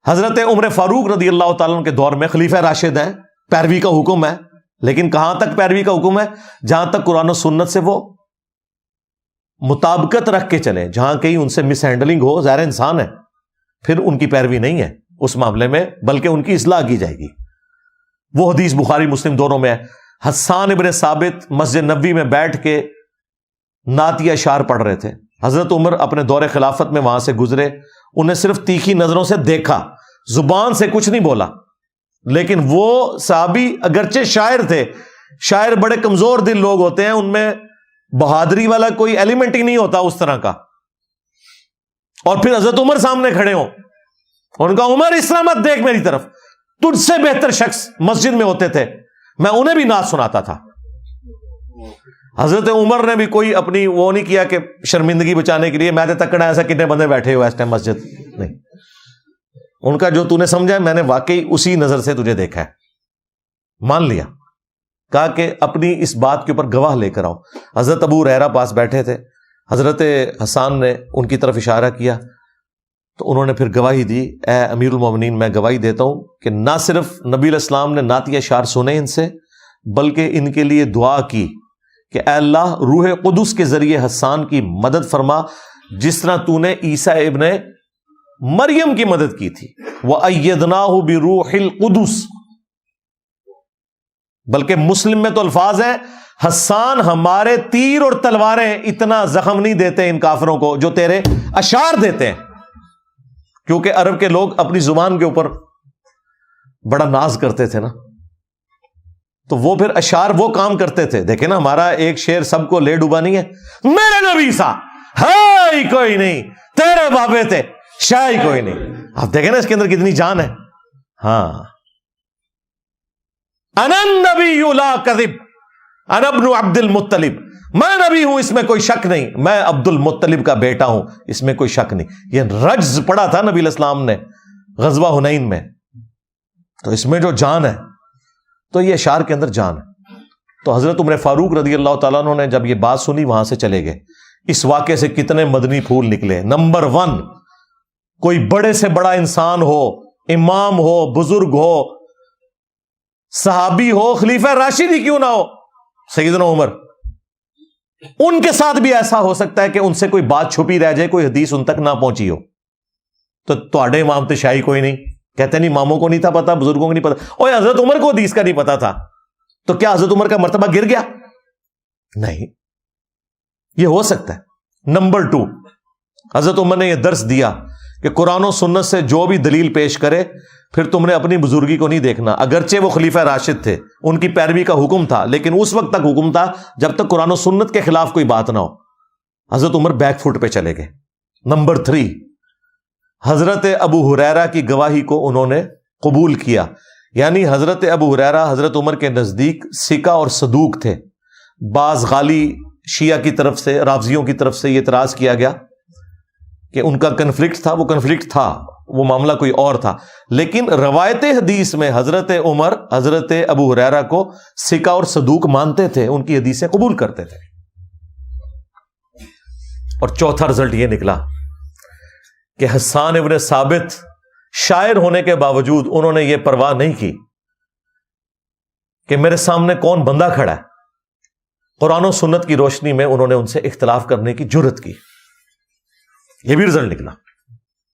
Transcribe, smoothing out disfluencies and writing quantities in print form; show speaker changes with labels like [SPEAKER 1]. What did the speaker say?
[SPEAKER 1] حضرت عمر فاروق رضی اللہ تعالیٰ عنہ کے دور میں خلیفہ راشد ہیں، پیروی کا حکم ہے، لیکن کہاں تک پیروی کا حکم ہے؟ جہاں تک قرآن و سنت سے وہ مطابقت رکھ کے چلے، جہاں کہیں ان سے مس ہینڈلنگ ہو، ظاہر انسان ہے، پھر ان کی پیروی نہیں ہے اس معاملے میں، بلکہ ان کی اصلاح کی جائے گی۔ وہ حدیث بخاری مسلم دونوں میں ہے، حسان ابن ثابت مسجد نبوی میں بیٹھ کے نعتیہ اشعار پڑھ رہے تھے، حضرت عمر اپنے دور خلافت میں وہاں سے گزرے، انہیں صرف تیکھی نظروں سے دیکھا، زبان سے کچھ نہیں بولا، لیکن وہ صحابی اگرچہ شاعر تھے، شاعر بڑے کمزور دل لوگ ہوتے ہیں، ان میں بہادری والا کوئی ایلیمنٹ ہی نہیں ہوتا اس طرح کا، اور پھر حضرت عمر سامنے کھڑے ہوں، ان کا عمر اس طرح مت دیکھ میری طرف، تجھ سے بہتر شخص مسجد میں ہوتے تھے، میں انہیں بھی نعت سناتا تھا۔ حضرت عمر نے بھی کوئی اپنی وہ نہیں کیا کہ شرمندگی بچانے کے لیے میں تکڑا ایسا کتنے بندے بیٹھے ہوئے اس ٹائم مسجد، نہیں، ان کا جو تو نے سمجھا ہے میں نے واقعی اسی نظر سے تجھے دیکھا ہے، مان لیا، کہا کہ اپنی اس بات کے اوپر گواہ لے کر آؤ۔ حضرت ابو ہریرہ پاس بیٹھے تھے، حضرت حسان نے ان کی طرف اشارہ کیا تو انہوں نے پھر گواہی دی، اے امیر المومنین میں گواہی دیتا ہوں کہ نہ صرف نبی علیہ السلام نے نعتیہ اشعار سنے ان سے، بلکہ ان کے لیے دعا کی کہ اے اللہ روح قدس کے ذریعے حسان کی مدد فرما، جس طرح تو نے عیسیٰ ابن مریم کی مدد کی تھی، وَأَيَّدْنَاهُ بِرُوحِ الْقُدُسِ، بلکہ مسلم میں تو الفاظ ہیں حسان ہمارے تیر اور تلواریں اتنا زخم نہیں دیتے ان کافروں کو جو تیرے اشعار دیتے ہیں، کیونکہ عرب کے لوگ اپنی زبان کے اوپر بڑا ناز کرتے تھے نا، تو وہ پھر اشعار وہ کام کرتے تھے۔ دیکھیں نا ہمارا ایک شعر سب کو لے ڈوبا نہیں ہے، میرے نبی سا ہے ہی کوئی نہیں، تیرے بابے تھے شاہ ہی کوئی نہیں، آپ دیکھیں نا اس کے اندر کتنی جان ہے۔ ہاں، انا النبی لا کذب انا ابن عبد المطلب، میں نبی ہوں اس میں کوئی شک نہیں، میں عبد المطلب کا بیٹا ہوں اس میں کوئی شک نہیں۔ یہ رجز پڑا تھا نبی علیہ السلام نے غزوہ حنین میں، تو اس میں جو جان ہے تو یہ اشعار کے اندر جان ہے۔ تو حضرت عمر فاروق رضی اللہ تعالیٰ عنہ نے جب یہ بات سنی وہاں سے چلے گئے۔ اس واقعے سے کتنے مدنی پھول نکلے۔ نمبر 1، کوئی بڑے سے بڑا انسان ہو، امام ہو، بزرگ ہو، صحابی ہو، خلیفہ راشد ہی کیوں نہ ہو، سیدنا عمر، ان کے ساتھ بھی ایسا ہو سکتا ہے کہ ان سے کوئی بات چھپی رہ جائے، کوئی حدیث ان تک نہ پہنچی ہو۔ تو تواڈے امام تے شاہی کوئی نہیں، کہتے نہیں اماموں کو نہیں تھا پتا، بزرگوں کو نہیں پتا، اور حضرت عمر کو حدیث کا نہیں پتا تھا، تو کیا حضرت عمر کا مرتبہ گر گیا؟ نہیں، یہ ہو سکتا ہے۔ نمبر 2، حضرت عمر نے یہ درس دیا کہ قرآن و سنت سے جو بھی دلیل پیش کرے پھر تم نے اپنی بزرگی کو نہیں دیکھنا، اگرچہ وہ خلیفہ راشد تھے، ان کی پیروی کا حکم تھا، لیکن اس وقت تک حکم تھا جب تک قرآن و سنت کے خلاف کوئی بات نہ ہو۔ حضرت عمر بیک فٹ پہ چلے گئے۔ نمبر 3، حضرت ابو ہریرہ کی گواہی کو انہوں نے قبول کیا، یعنی حضرت ابو ہریرہ حضرت عمر کے نزدیک ثقہ اور صدوق تھے۔ بعض غالی شیعہ کی طرف سے، رافضیوں کی طرف سے یہ اعتراض کیا گیا کہ ان کا کنفلکٹ تھا، وہ کنفلکٹ تھا، وہ معاملہ کوئی اور تھا، لیکن روایت حدیث میں حضرت عمر حضرت ابو ہریرہ کو ثقہ اور صدوق مانتے تھے، ان کی حدیثیں قبول کرتے تھے۔ اور چوتھا رزلٹ یہ نکلا کہ حسان ابن ثابت شاعر ہونے کے باوجود انہوں نے یہ پرواہ نہیں کی کہ میرے سامنے کون بندہ کھڑا ہے، قرآن و سنت کی روشنی میں انہوں نے ان سے اختلاف کرنے کی جرت کی۔ یہ بھی رزلٹ نکلا۔